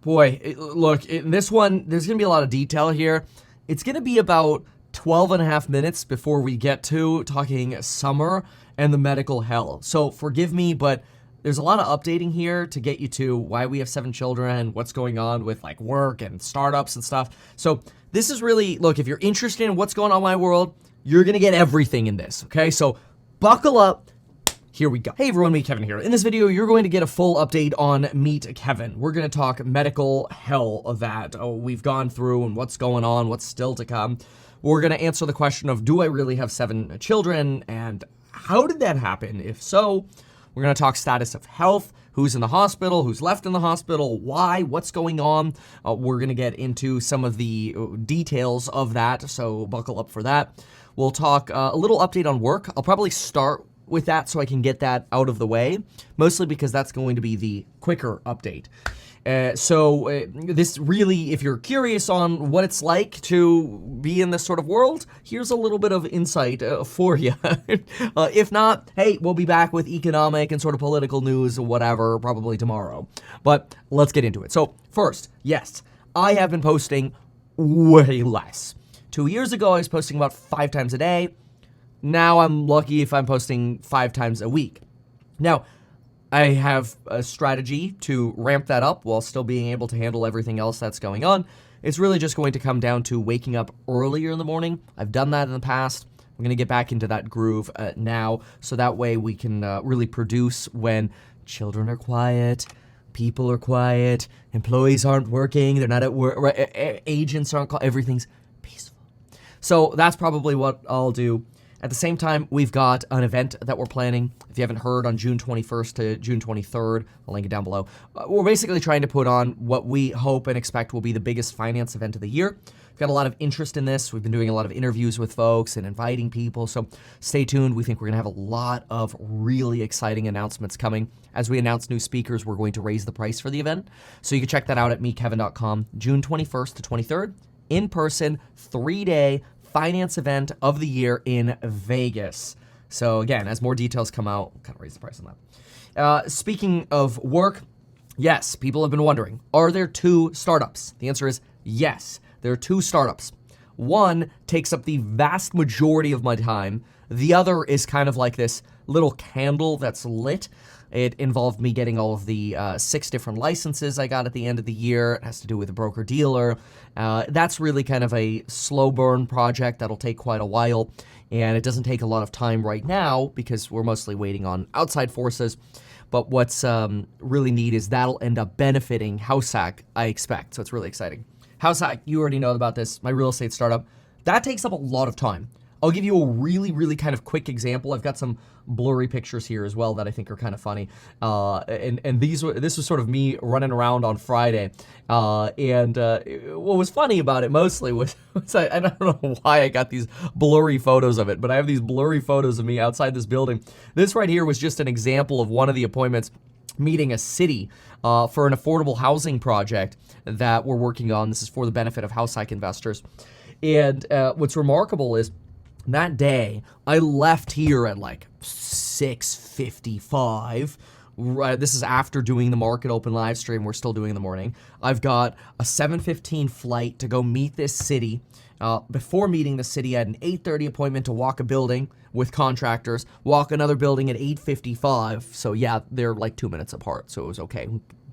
Boy, look, in this one, there's going to be a lot of detail here. It's going to be about 12 and a half minutes before we get to talking summer and the medical hell. So forgive me, but there's a lot of updating here to get you to why we have 7 children, what's going on with like work and startups and stuff. So this is really, look, if you're interested in what's going on in my world, you're going to get everything in this, okay? So buckle up. Here we go. Hey everyone, Meet Kevin here. In this video, you're going to get a full update on Meet Kevin. We're going to talk medical hell of that we've gone through and what's going on, what's still to come. We're going to answer the question of, do I really have 7 children? And how did that happen? If so, we're going to talk status of health, who's in the hospital, who's left in the hospital, why, what's going on. We're going to get into some of the details of that, so buckle up for that. We'll talk a little update on work. I'll probably start with that so I can get that out of the way, mostly because that's going to be the quicker update. This really, if you're curious on what it's like to be in this sort of world, here's a little bit of insight for you. If not, hey, we'll be back with economic and sort of political news or whatever, probably tomorrow. But let's get into it. So first, yes, I have been posting way less. 2 years ago, I was posting about 5 times a day. Now I'm lucky if I'm posting 5 times a week. Now, I have a strategy to ramp that up while still being able to handle everything else that's going on. It's really just going to come down to waking up earlier in the morning. I've done that in the past. We're going to get back into that groove now, so that way we can really produce when children are quiet, people are quiet, employees aren't working, they're not at work, agents aren't calling, everything's peaceful. So that's probably what I'll do. At the same time, we've got an event that we're planning. If you haven't heard, on June 21st to June 23rd, I'll link it down below. We're basically trying to put on what we hope and expect will be the biggest finance event of the year. We've got a lot of interest in this. We've been doing a lot of interviews with folks and inviting people, so stay tuned. We think we're going to have a lot of really exciting announcements coming. As we announce new speakers, we're going to raise the price for the event. So you can check that out at meetkevin.com, June 21st to 23rd, in person, 3-day finance event of the year in Vegas. So again, as more details come out, we'll kind of raise the price on that. Speaking of work, yes, people have been wondering, are there 2 startups? The answer is yes, there are 2 startups. One takes up the vast majority of my time. The other is kind of like this little candle that's lit. It involved me getting all of the 6 different licenses I got at the end of the year. It has to do with a broker-dealer. That's really kind of a slow burn project that'll take quite a while, and it doesn't take a lot of time right now because we're mostly waiting on outside forces. But what's really neat is that'll end up benefiting HouseHack, I expect. So it's really exciting. HouseHack, you already know about this, my real estate startup. That takes up a lot of time. I'll give you a really, really kind of quick example. I've got some blurry pictures here as well that I think are kind of funny. This was sort of me running around on Friday. What was funny about it mostly was I don't know why I got these blurry photos of it, but I have these blurry photos of me outside this building. This right here was just an example of one of the appointments meeting a city for an affordable housing project that we're working on. This is for the benefit of HouseHack investors. And what's remarkable is, that day, I left here at like 6:55. This is after doing the market open live stream. We're still doing in the morning. I've got a 7:15 flight to go meet this city. Before meeting the city, I had an 8:30 appointment to walk a building with contractors, walk another building at 8:55. So yeah, they're like 2 minutes apart, so it was okay.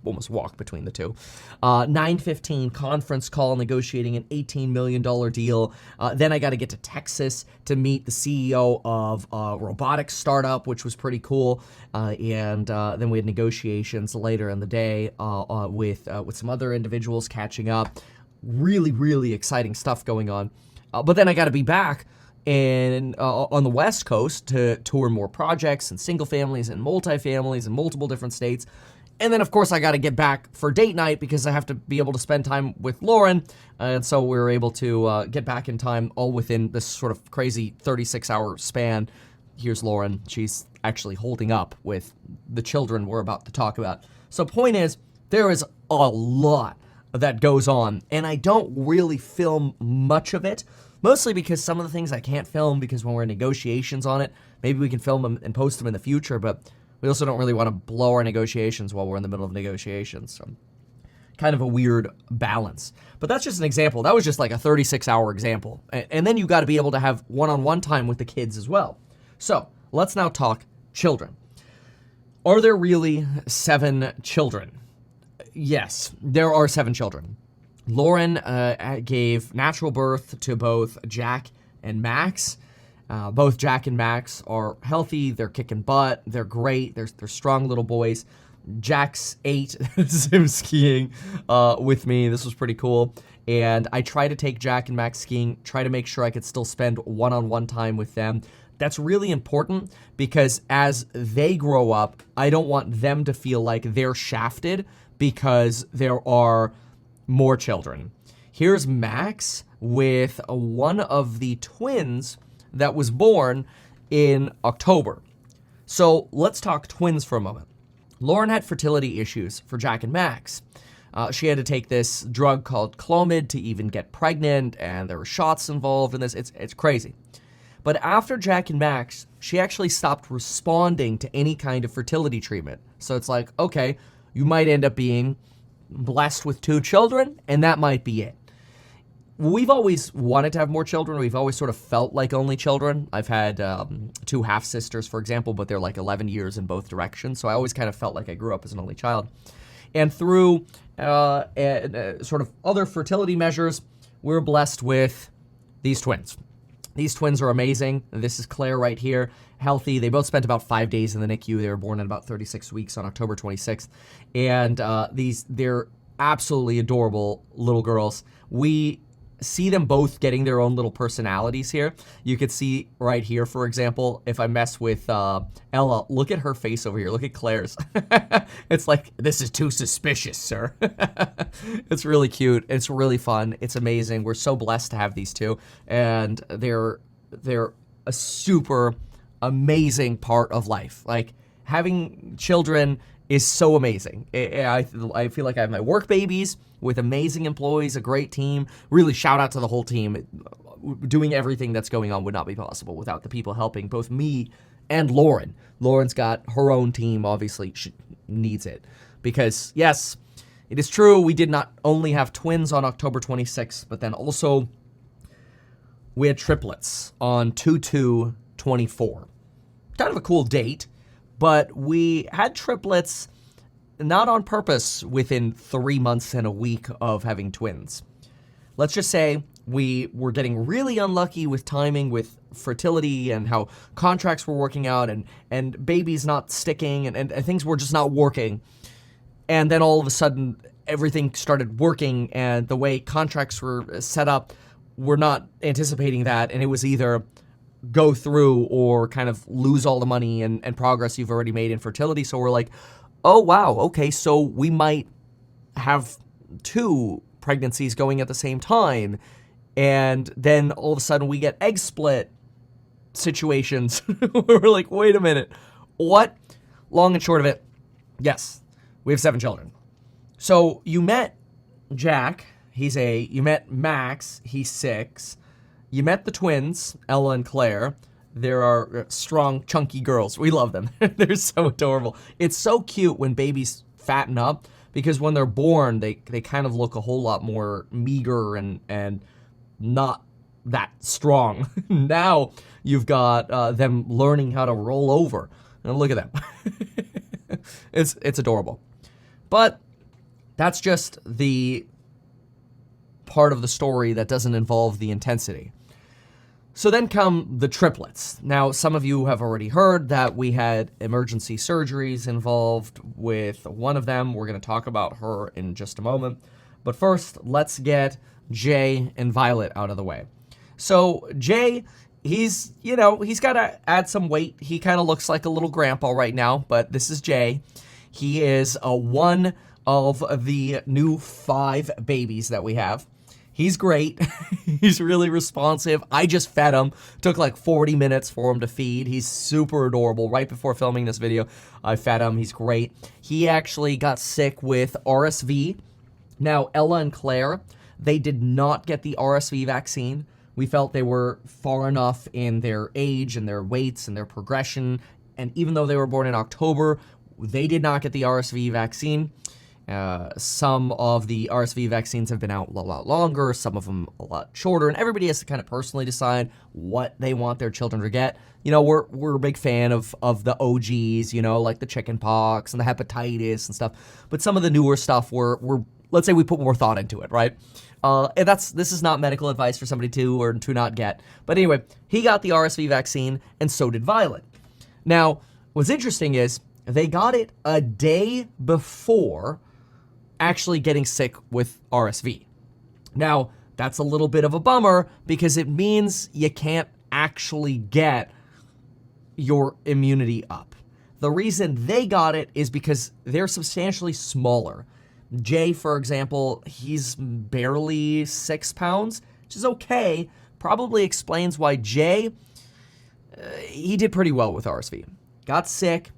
Almost walk between the two. 9:15 conference call negotiating an $18 million deal. Then I got to get to Texas to meet the CEO of a robotics startup, which was pretty cool. Then we had negotiations later in the day with some other individuals catching up. Really, really exciting stuff going on. But then I got to be back on the West Coast to tour more projects and single families and multifamilies in multiple different states. And then, of course, I got to get back for date night because I have to be able to spend time with Lauren. And so we were able to get back in time all within this sort of crazy 36-hour span. Here's Lauren. She's actually holding up with the children we're about to talk about. So point is, there is a lot that goes on, and I don't really film much of it, mostly because some of the things I can't film because when we're in negotiations on it, maybe we can film them and post them in the future, but we also don't really want to blow our negotiations while we're in the middle of negotiations. So kind of a weird balance. But that's just an example. That was just like a 36-hour example. And then you got to be able to have one-on-one time with the kids as well. So let's now talk children. Are there really 7 children? Yes, there are 7 children. Lauren gave natural birth to both Jack and Max. Both Jack and Max are healthy. They're kicking butt. They're great. They're strong little boys. Jack's 8. This is him skiing with me. This was pretty cool. And I try to take Jack and Max skiing, try to make sure I could still spend one-on-one time with them. That's really important because as they grow up, I don't want them to feel like they're shafted because there are more children. Here's Max with one of the twins that was born in October. So let's talk twins for a moment. Lauren had fertility issues for Jack and Max. She had to take this drug called Clomid to even get pregnant, and there were shots involved in this. It's crazy. But after Jack and Max, she actually stopped responding to any kind of fertility treatment. So it's like, okay, you might end up being blessed with 2 children, and that might be it. We've always wanted to have more children. We've always sort of felt like only children. I've had 2 half-sisters, for example, but they're like 11 years in both directions. So I always kind of felt like I grew up as an only child. And through sort of other fertility measures, we're blessed with these twins. These twins are amazing. This is Claire right here, healthy. They both spent about 5 days in the NICU. They were born at about 36 weeks on October 26th. And they're absolutely adorable little girls. We see them both getting their own little personalities here. You could see right here, for example, if I mess with Ella, look at her face over here. Look at Claire's. It's like, this is too suspicious, sir. It's really cute. It's really fun. It's amazing. We're so blessed to have these two. And they're a super amazing part of life. Like, having children is so amazing. I feel like I have my work babies with amazing employees, a great team. Really shout out to the whole team. Doing everything that's going on would not be possible without the people helping both me and Lauren. Lauren's got her own team, obviously. She needs it. Because, yes, it is true, we did not only have twins on October 26th, but then also we had triplets on 2/2/24. Kind of a cool date. But we had triplets not on purpose within 3 months and a week of having twins. Let's just say we were getting really unlucky with timing with fertility and how contracts were working out and babies not sticking and things were just not working. And then all of a sudden, everything started working and the way contracts were set up, we're not anticipating that. And it was either go through or kind of lose all the money and progress you've already made in fertility. So we're like, oh, wow, okay, so we might have 2 pregnancies going at the same time. And then all of a sudden we get egg split situations. We're like, wait a minute, what? Long and short of it, yes, we have 7 children. So you met Jack, he's 8. You met Max, he's 6. You met the twins, Ella and Claire. There are strong, chunky girls. We love them. They're so adorable. It's so cute when babies fatten up because when they're born, they kind of look a whole lot more meager and not that strong. Now you've got them learning how to roll over. And look at them. It's adorable. But that's just the part of the story that doesn't involve the intensity. So then come the triplets. Now, some of you have already heard that we had emergency surgeries involved with one of them. We're going to talk about her in just a moment. But first, let's get Jay and Violet out of the way. So Jay, he's got to add some weight. He kind of looks like a little grandpa right now, but this is Jay. He is one of the new 5 babies that we have. He's great. He's really responsive. I just fed him. Took like 40 minutes for him to feed. He's super adorable. Right before filming this video, I fed him. He's great. He actually got sick with RSV. Now, Ella and Claire, they did not get the RSV vaccine. We felt they were far enough in their age and their weights and their progression. And even though they were born in October, they did not get the RSV vaccine. Some of the RSV vaccines have been out a lot longer, some of them a lot shorter, and everybody has to kind of personally decide what they want their children to get. You know, we're a big fan of the OGs, you know, like the chicken pox and the hepatitis and stuff. But some of the newer stuff, we're let's say we put more thought into it, right? And this is not medical advice for somebody to or to not get. But anyway, he got the RSV vaccine, and so did Violet. Now, what's interesting is they got it a day before actually getting sick with RSV. Now, that's a little bit of a bummer because it means you can't actually get your immunity up. The reason they got it is because they're substantially smaller. Jay, for example, he's barely 6 pounds, which is okay. Probably explains why Jay, he did pretty well with RSV. Got sick.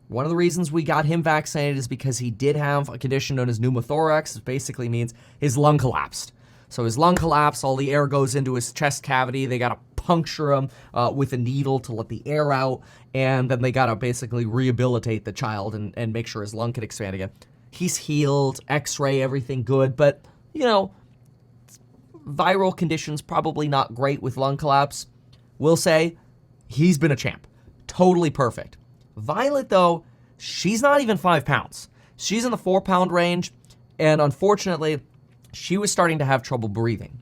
One of the reasons we got him vaccinated is because he did have a condition known as pneumothorax. It basically means his lung collapsed. So his lung collapsed, all the air goes into his chest cavity. They got to puncture him with a needle to let the air out, and then they got to basically rehabilitate the child and make sure his lung could expand again. He's healed, x-ray, everything good, but, you know, viral conditions probably not great with lung collapse. We'll say he's been a champ. Totally perfect. Violet, though, she's not even 5 pounds. She's in the 4-pound range, and unfortunately, she was starting to have trouble breathing.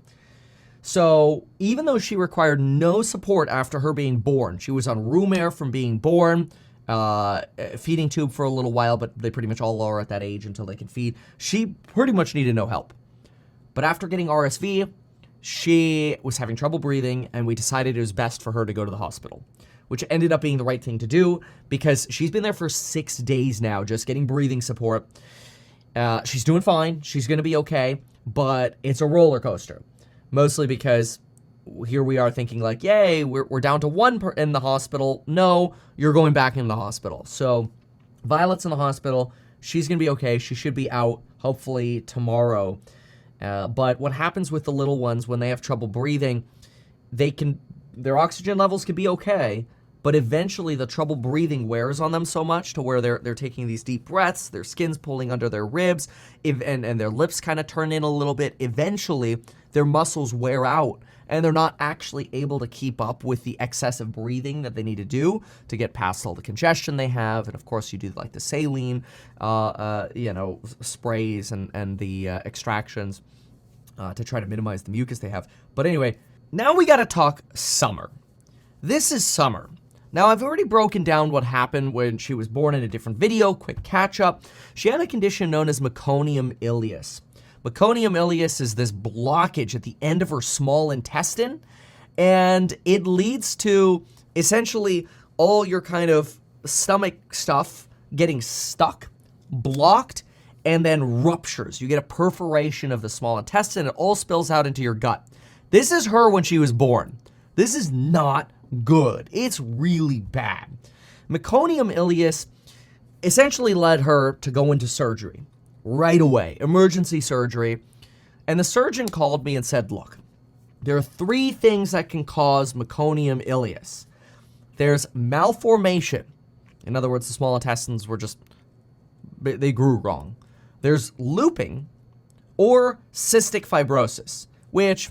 So even though she required no support after her being born, she was on room air from being born, feeding tube for a little while, but they pretty much all are at that age until they can feed. She pretty much needed no help. But after getting RSV, she was having trouble breathing, and we decided it was best for her to go to the hospital, which ended up being the right thing to do because she's been there for 6 days now, just getting breathing support. She's doing fine. She's going to be okay, but it's a roller coaster, mostly because here we are thinking like, yay, we're down to 1 in the hospital. No, you're going back in the hospital. So Violet's in the hospital. She's going to be okay. She should be out hopefully tomorrow. But what happens with the little ones when they have trouble breathing, their oxygen levels can be okay, but eventually the trouble breathing wears on them so much to where they're taking these deep breaths, their skin's pulling under their ribs, and their lips kind of turn in a little bit. Eventually, their muscles wear out, and they're not actually able to keep up with the excessive breathing that they need to do to get past all the congestion they have. And of course, you do like the saline, sprays and the extractions to try to minimize the mucus they have. But anyway, now we got to talk summer. This is summer. Now, I've already broken down what happened when she was born in a different video, quick catch up. She had a condition known as Meconium ileus. Meconium ileus is this blockage at the end of her small intestine, and it leads to essentially all your kind of stomach stuff getting stuck, blocked, and then ruptures. You get a perforation of the small intestine. It all spills out into your gut. This is her when she was born. This is not good. It's really bad. Meconium ileus essentially led her to go into surgery right away, emergency surgery. And the surgeon called me and said, look, there are 3 things that can cause meconium ileus. There's malformation. In other words, the small intestines they grew wrong. There's looping or cystic fibrosis, which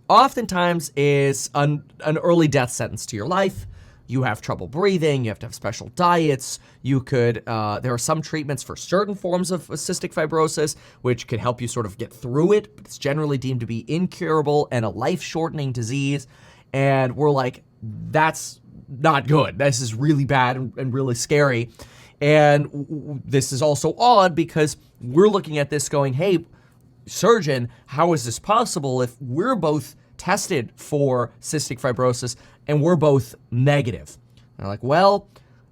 oftentimes is an early death sentence to your life. You have trouble breathing, you have to have special diets, there are some treatments for certain forms of cystic fibrosis, which could help you sort of get through it, but it's generally deemed to be incurable and a life-shortening disease. And we're like, that's not good. This is really bad and really scary. And this is also odd because we're looking at this going, hey, surgeon, how is this possible if we're both tested for cystic fibrosis and we're both negative? And I'm like, well,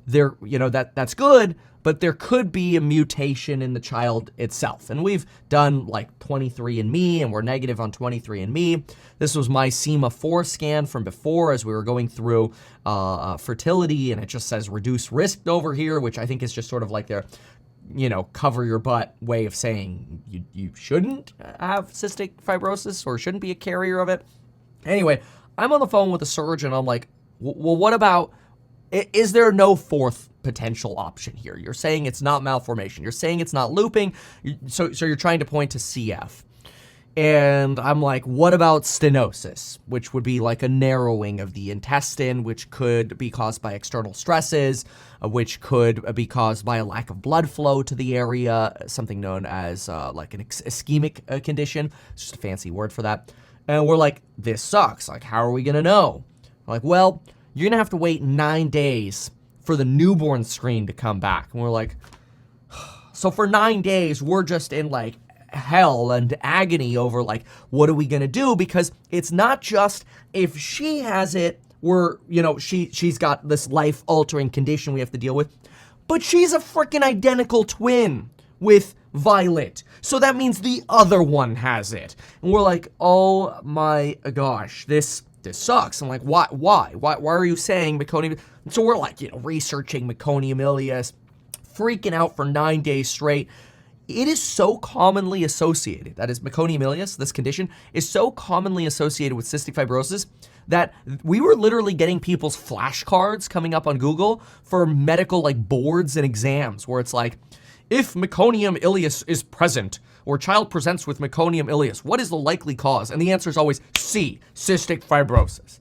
that's good, but there could be a mutation in the child itself. And we've done like 23andMe, and we're negative on 23andMe. This was my SEMA4 scan from before as we were going through fertility, and it just says reduced risk over here, which I think is just sort of like their cover your butt way of saying you shouldn't have cystic fibrosis or shouldn't be a carrier of it. Anyway, I'm on the phone with the surgeon. I'm like, well, what about, is there no 4th potential option here. You're saying it's not malformation. You're saying it's not looping. So you're trying to point to CF. And I'm like, what about stenosis, which would be like a narrowing of the intestine, which could be caused by external stresses, which could be caused by a lack of blood flow to the area, something known as like an ischemic condition. It's just a fancy word for that. And we're like, this sucks. Like, how are we going to know? I'm like, well, you're going to have to wait 9 days for the newborn screen to come back. And we're like, so for 9 days, we're just in like hell and agony over like, what are we going to do? Because it's not just if she has it, she's got this life altering condition we have to deal with, but she's a freaking identical twin with Violet. So that means the other one has it. And we're like, oh my gosh, this sucks. I'm like, why are you saying Meconium? So we're like, researching Meconium ileus, freaking out for 9 days straight. It is so commonly associated, that is Meconium ileus, this condition, is so commonly associated with cystic fibrosis that we were literally getting people's flashcards coming up on Google for medical like boards and exams where it's like, if Meconium ileus is present or child presents with Meconium ileus, what is the likely cause? And the answer is always C, cystic fibrosis.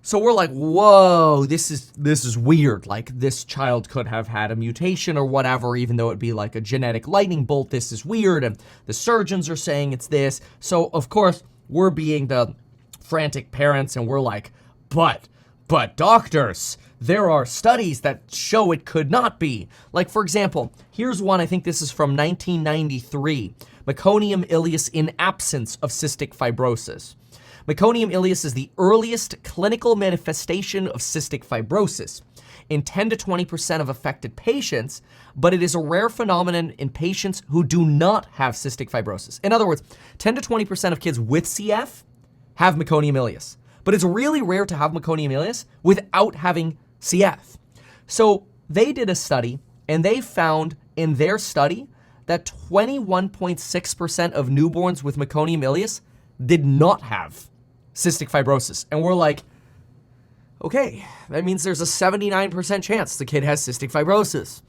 So we're like, whoa, this is weird. Like, this child could have had a mutation or whatever, even though it'd be like a genetic lightning bolt. This is weird. And the surgeons are saying it's this. So, of course, we're being the frantic parents and we're like, but doctors, there are studies that show it could not be. Like, for example, here's one. I think this is from 1993. Meconium ileus in absence of cystic fibrosis. Meconium ileus is the earliest clinical manifestation of cystic fibrosis in 10 to 20% of affected patients, but it is a rare phenomenon in patients who do not have cystic fibrosis. In other words, 10 to 20% of kids with CF have Meconium ileus, but it's really rare to have Meconium ileus without having CF. So they did a study, and they found in their study that 21.6% of newborns with Meconium ileus did not have cystic fibrosis. And we're like, okay, that means there's a 79% chance the kid has cystic fibrosis.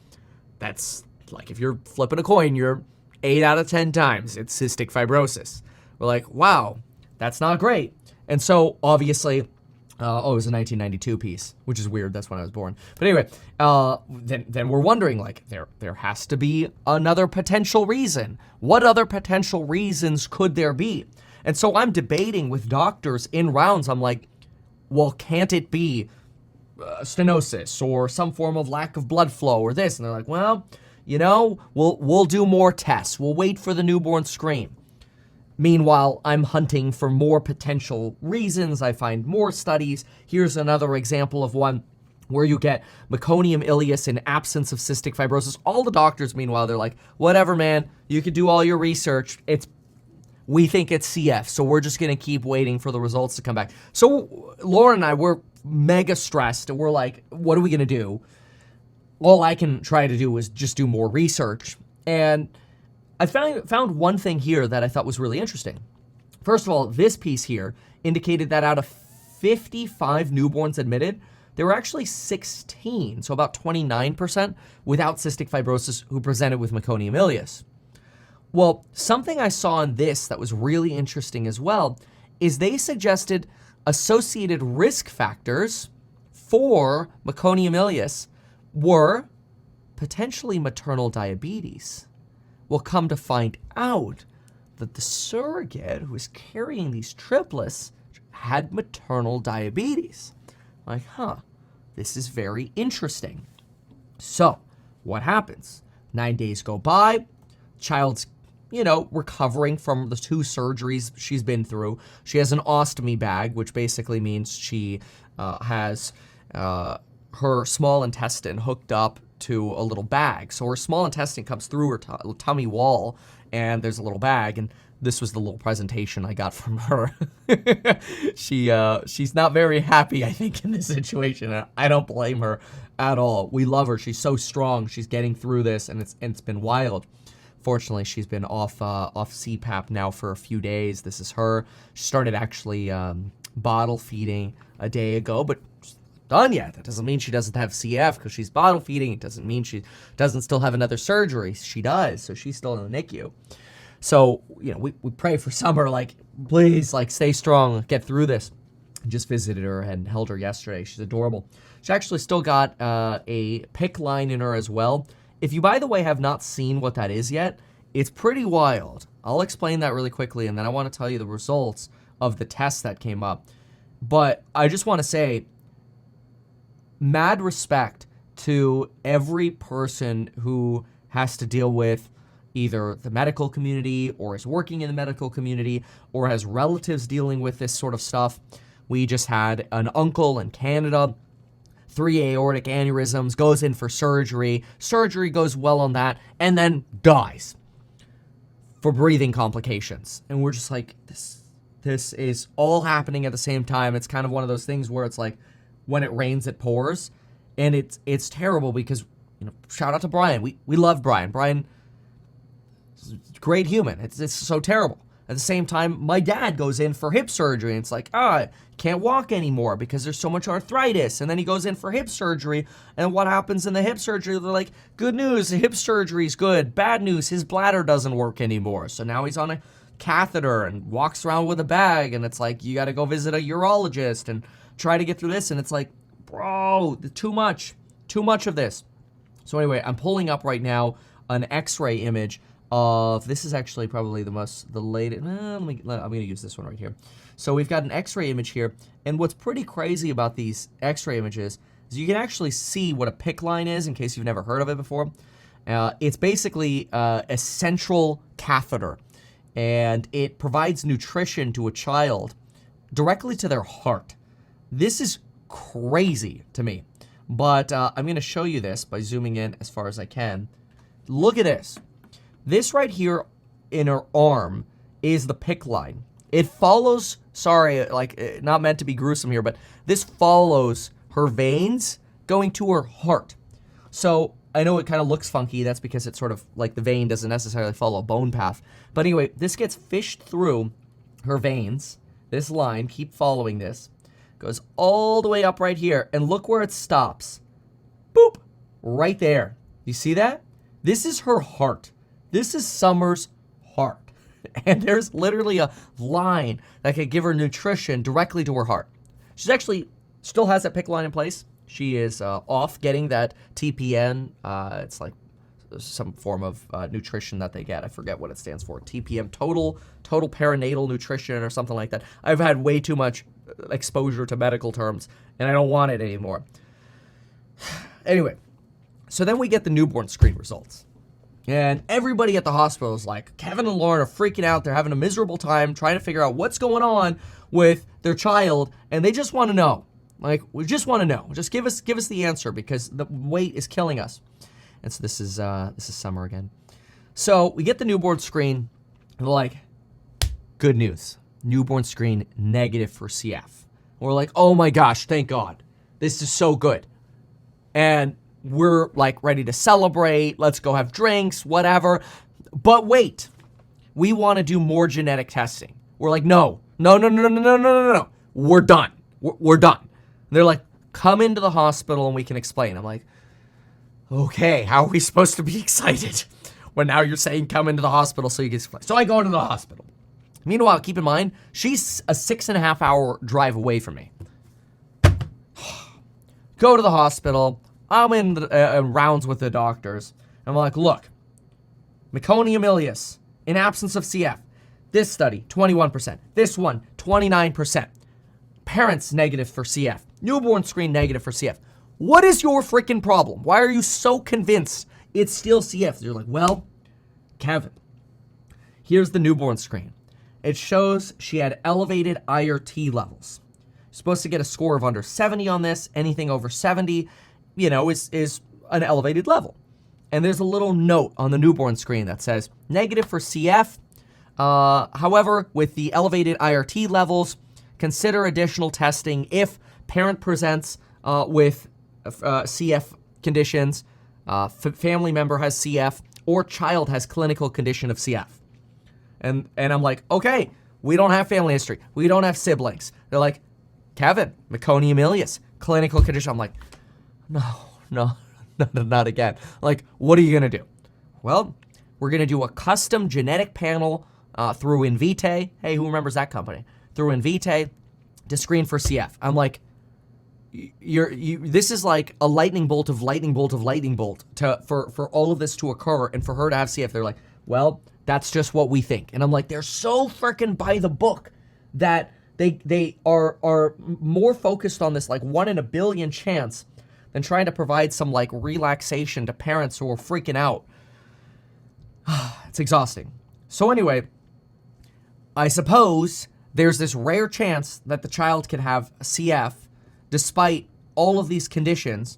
That's like if you're flipping a coin, you're 8 out of 10 times it's cystic fibrosis. We're like, wow, that's not great. And so obviously, it was a 1992 piece, which is weird. That's when I was born. But anyway, then we're wondering, like, there has to be another potential reason. What other potential reasons could there be? And so I'm debating with doctors in rounds. I'm like, well, can't it be stenosis or some form of lack of blood flow or this? And they're like, well, we'll do more tests. We'll wait for the newborn screen. Meanwhile, I'm hunting for more potential reasons. I find more studies. Here's another example of one where you get Meconium ileus in absence of cystic fibrosis. All the doctors, meanwhile, they're like, whatever, man, you could do all your research. We think it's CF, so we're just going to keep waiting for the results to come back. So Lauren and I, we're mega stressed. We're like, what are we going to do? All I can try to do is just do more research. And I found one thing here that I thought was really interesting. First of all, this piece here indicated that out of 55 newborns admitted, there were actually 16, so about 29% without cystic fibrosis who presented with Meconium ileus. Well, something I saw in this that was really interesting as well is they suggested associated risk factors for Meconium ileus were potentially maternal diabetes. We'll come to find out that the surrogate who was carrying these triplets had maternal diabetes. Like, this is very interesting. So, what happens? 9 days go by, child's recovering from the 2 surgeries she's been through. She has an ostomy bag, which basically means she has her small intestine hooked up to a little bag. So her small intestine comes through her tummy wall, and there's a little bag, and this was the little presentation I got from her. She's not very happy, I think, in this situation. I don't blame her at all. We love her. She's so strong. She's getting through this, and it's been wild. Fortunately, she's been off CPAP now for a few days. This is her. She started actually bottle feeding a day ago, but done yet. That doesn't mean she doesn't have CF because she's bottle feeding. It doesn't mean she doesn't still have another surgery. She does, so she's still in the NICU. So, we pray for Summer, like, please, like, stay strong, get through this. Just visited her and held her yesterday. She's adorable. She actually still got a PICC line in her as well. If you, by the way, have not seen what that is yet, it's pretty wild. I'll explain that really quickly, and then I want to tell you the results of the test that came up. But I just want to say, mad respect to every person who has to deal with either the medical community or is working in the medical community or has relatives dealing with this sort of stuff. We just had an uncle in Canada, 3 aortic aneurysms, goes in for surgery. Surgery goes well on that, and then dies for breathing complications. And we're just like, this is all happening at the same time. It's kind of one of those things where it's like, when it rains, it pours. And it's terrible because, shout out to Brian. We love Brian. Brian is a great human. It's so terrible. At the same time, my dad goes in for hip surgery, and it's like, can't walk anymore because there's so much arthritis. And then he goes in for hip surgery, and what happens in the hip surgery? They're like, good news, the hip surgery's good. Bad news, his bladder doesn't work anymore. So now he's on a catheter and walks around with a bag, and it's like, you got to go visit a urologist and try to get through this. And it's like, bro, too much of this. So anyway, I'm pulling up right now an X-ray image of, this is actually probably the latest, I'm going to use this one right here. So we've got an X-ray image here, and what's pretty crazy about these X-ray images is you can actually see what a PICC line is, in case you've never heard of it before. It's basically a central catheter, and it provides nutrition to a child directly to their heart. This is crazy to me, but I'm going to show you this by zooming in as far as I can. Look at this. This right here in her arm is the PICC line. It follows, sorry, like, not meant to be gruesome here, but this follows her veins going to her heart. So I know it kind of looks funky. That's because it's sort of like the vein doesn't necessarily follow a bone path. But anyway, this gets fished through her veins. This line, keep following this, goes all the way up right here. And look where it stops. Boop, right there. You see that? This is her heart. This is Summer's heart. And there's literally a line that could give her nutrition directly to her heart. She's actually still has that PICC line in place. She is off getting that TPN. It's like some form of nutrition that they get. I forget what it stands for. TPM, total perinatal nutrition or something like that. I've had way too much exposure to medical terms, and I don't want it anymore. Anyway, so then we get the newborn screen results. And everybody at the hospital is like, Kevin and Lauren are freaking out. They're having a miserable time trying to figure out what's going on with their child, and they just want to know. Like, we just want to know. Just give us the answer because the wait is killing us. And so this is Summer again. So we get the newborn screen, and they're like, good news. Newborn screen negative for CF. And we're like, oh my gosh, thank God. This is so good. And we're like ready to celebrate. Let's go have drinks, whatever. But wait, we want to do more genetic testing. We're like, no. We're done. We're done. And they're like, come into the hospital and we can explain. I'm like, okay, how are we supposed to be excited when now you're saying come into the hospital so you can explain? So I go into the hospital. Meanwhile, keep in mind, she's a 6.5 hour drive away from me. Go to the hospital. I'm in the rounds with the doctors. I'm like, look, Meconium ileus, in absence of CF. This study, 21%. This one, 29%. Parents negative for CF. Newborn screen negative for CF. What is your freaking problem? Why are you so convinced it's still CF? You're like, well, Kevin, here's the newborn screen. It shows she had elevated IRT levels. You're supposed to get a score of under 70 on this. Anything over 70, is an elevated level. And there's a little note on the newborn screen that says negative for CF. However, with the elevated IRT levels, consider additional testing if parent presents with CF conditions, family member has CF, or child has clinical condition of CF. And I'm like, okay, we don't have family history. We don't have siblings. They're like, Kevin, Meconium ileus, clinical condition. I'm like, no, not again. Like, what are you going to do? Well, we're going to do a custom genetic panel through Invitae. Hey, who remembers that company? Through Invitae to screen for CF. I'm like, this is like a lightning bolt of lightning bolt of lightning bolt for all of this to occur and for her to have CF. They're like, well, that's just what we think. And I'm like, they're so freaking by the book that they are more focused on this like 1 in a billion chance than trying to provide some like relaxation to parents who are freaking out. It's exhausting. So anyway, I suppose there's this rare chance that the child can have CF despite all of these conditions,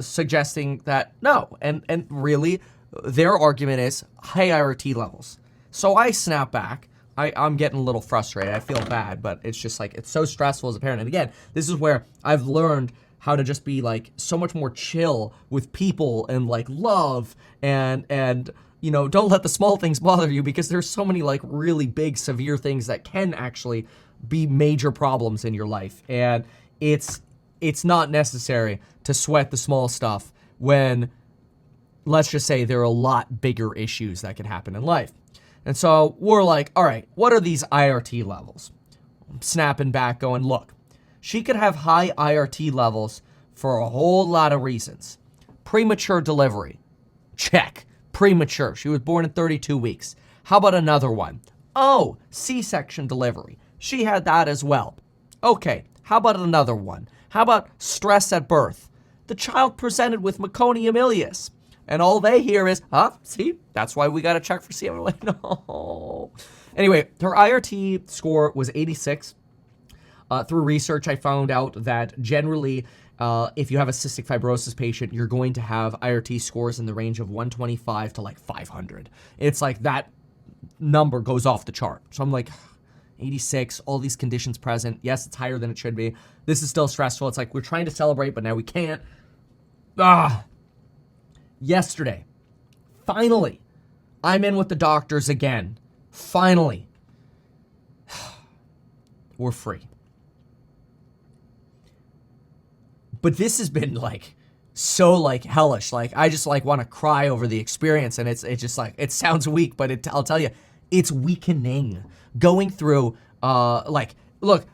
suggesting that no. And really, their argument is high IRT levels. So I snap back. I'm getting a little frustrated. I feel bad, but it's just like, it's so stressful as a parent. And again, this is where I've learned how to just be like so much more chill with people and like love and you know, don't let the small things bother you, because there's so many like really big severe things that can actually be major problems in your life. And it's not necessary to sweat the small stuff when, let's just say, there are a lot bigger issues that can happen in life. And so we're like, all right, what are these IRT levels? I'm snapping back going, look, she could have high IRT levels for a whole lot of reasons. Premature delivery. Check. Premature. She was born in 32 weeks. How about another one? Oh, C-section delivery. She had that as well. Okay, how about another one? How about stress at birth? The child presented with Meconium ileus. And all they hear is, see, that's why we got to check for CF. I'm like, no. Anyway, her IRT score was 86. Through research, I found out that generally, if you have a cystic fibrosis patient, you're going to have IRT scores in the range of 125 to like 500. It's like that number goes off the chart. So I'm like, 86, all these conditions present. Yes, it's higher than it should be. This is still stressful. It's like we're trying to celebrate, but now we can't. Yesterday, finally, I'm in with the doctors again. Finally. We're free. But this has been like so like hellish. Like I just like want to cry over the experience, and it's just like, it sounds weak, but I'll tell you, it's weakening. Going through look,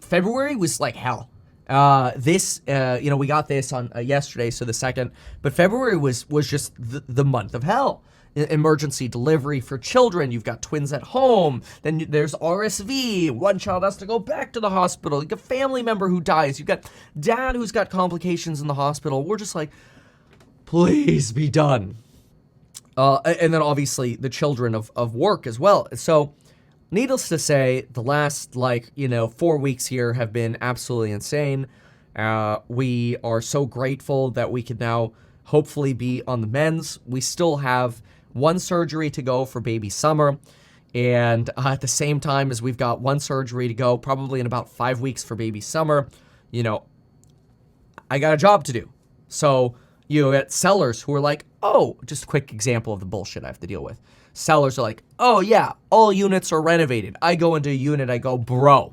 February was like hell. We got this on yesterday, so the 2nd, but February was just the month of hell. Emergency delivery for children. You've got twins at home. Then there's RSV. One child has to go back to the hospital. You got a family member who dies. You've got dad who's got complications in the hospital. We're just like, please be done. And then obviously the children of work as well. So needless to say, the last 4 weeks here have been absolutely insane. We are so grateful that we can now hopefully be on the mends. We still have one surgery to go for baby Summer. And at the same time as we've got one surgery to go, probably in about 5 weeks for baby Summer, I got a job to do. So you get sellers who are like, oh, just a quick example of the bullshit I have to deal with. Sellers are like, oh yeah, all units are renovated. I go into a unit, I go, bro,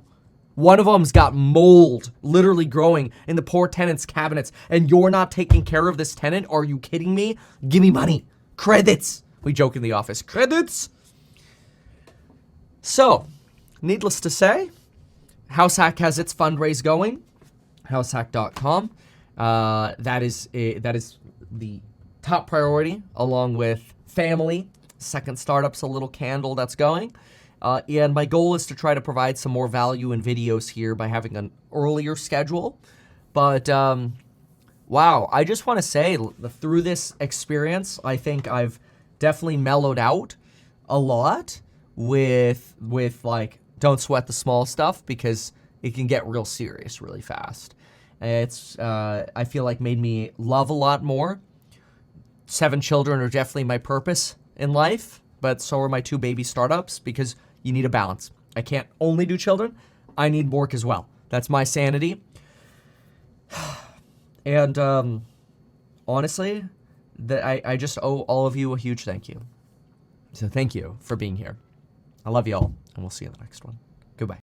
one of them's got mold literally growing in the poor tenant's cabinets, and you're not taking care of this tenant? Are you kidding me? Give me money. Credits. We joke in the office. Credits. So, needless to say, HouseHack has its fundraise going. househack.com. That is the top priority, along with family. Second startup's a little candle that's going. And my goal is to try to provide some more value in videos here by having an earlier schedule. But, wow, I just want to say, through this experience, I think I've definitely mellowed out a lot with like, don't sweat the small stuff, because it can get real serious really fast. It's, I feel like, made me love a lot more. 7 children are definitely my purpose in life, but so are my 2 baby startups, because you need a balance. I can't only do children. I need work as well. That's my sanity. And honestly, I just owe all of you a huge thank you. So thank you for being here. I love you all, and we'll see you in the next one.